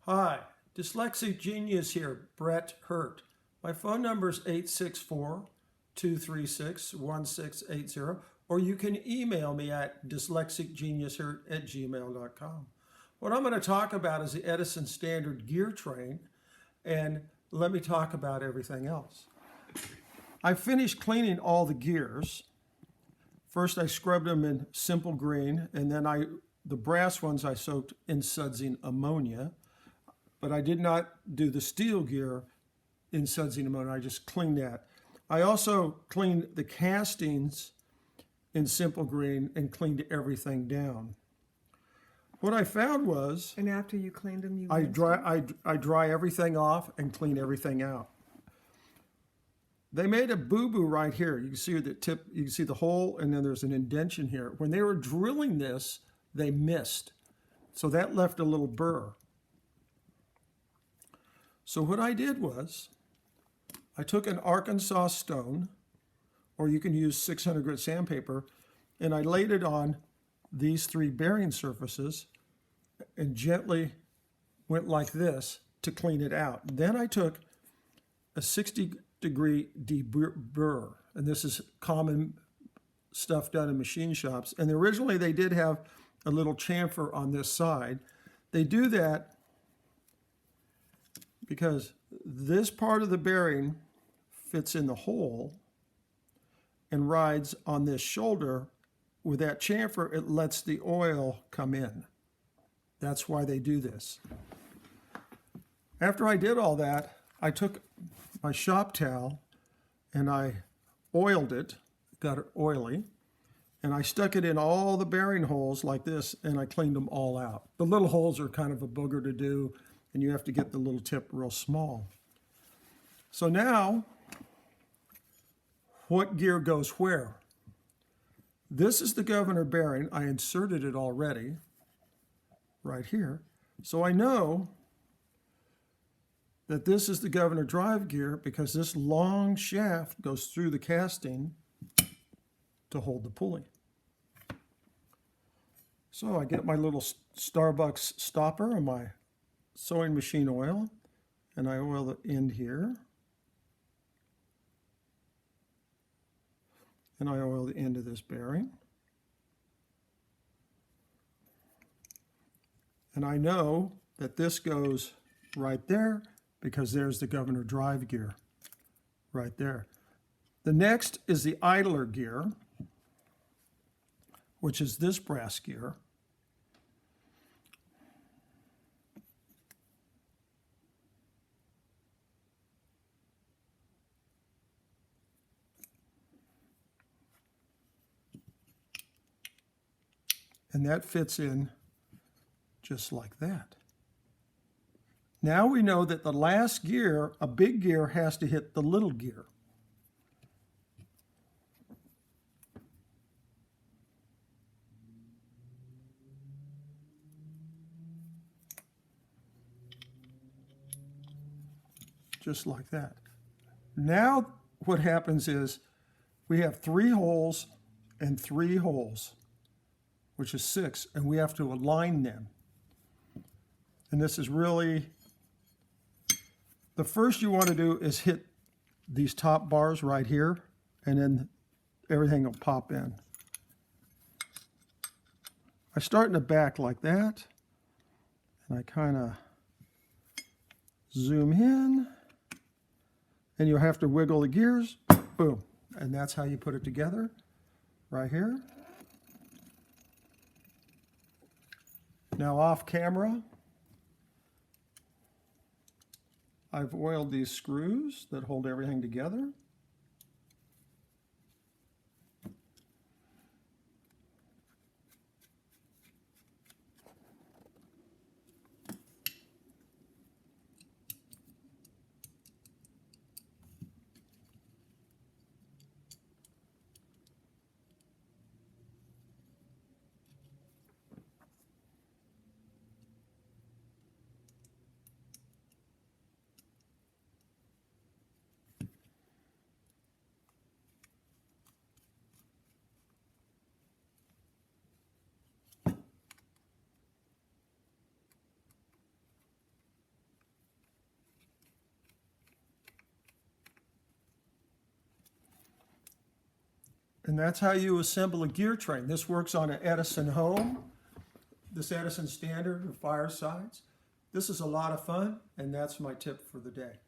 Hi, Dyslexic Genius here, Brett Hurt. My phone number is 864-236-1680, or you can email me at dyslexicgeniushurt@gmail.com. What I'm going to talk about is the Edison Standard Gear Train, and let me talk about everything else. I finished cleaning all the gears. First, I scrubbed them in simple green, and then the brass ones I soaked in sudsing ammonia. But I did not do the steel gear in sudsing ammonia. I just cleaned that. I also cleaned the castings in simple green and cleaned everything down. What I found was, And after you cleaned them, I dry everything off and clean everything out. They made a boo-boo right here. You can see the tip, you can see the hole, and then there's an indentation here. When they were drilling this, they missed. So that left a little burr. So what I did was, I took an Arkansas stone, or you can use 600 grit sandpaper, and I laid it on these three bearing surfaces and gently went like this to clean it out. Then I took a 60-degree deburr, and this is common stuff done in machine shops. And originally they did have a little chamfer on this side. They do that because this part of the bearing fits in the hole and rides on this shoulder. With that chamfer, it lets the oil come in. That's why they do this. After I did all that, I took my shop towel and I oiled it, got it oily, and I stuck it in all the bearing holes like this, and I cleaned them all out. The little holes are kind of a booger to do, and you have to get the little tip real small. So now, what gear goes where? This is the governor bearing. I inserted it already, right here. So I know that this is the governor drive gear because this long shaft goes through the casting to hold the pulley. So I get my little Starbucks stopper and my sewing machine oil, and I oil the end here, and I oil the end of this bearing, and I know that this goes right there because there's the governor drive gear right there. The next is the idler gear, which is this brass gear. And that fits in just like that. Now we know that the last gear, a big gear, has to hit the little gear. Just like that. Now what happens is we have 3 holes and 3 holes, which is 6, and we have to align them. And this is really, the first you want to do is hit these top bars right here, and then everything will pop in. I start in the back like that, and I kind of zoom in, and you'll have to wiggle the gears, boom, and that's how you put it together, right here. Now off camera, I've oiled these screws that hold everything together. And that's how you assemble a gear train. This works on an Edison Home, this Edison Standard or Firesides. This is a lot of fun, and that's my tip for the day.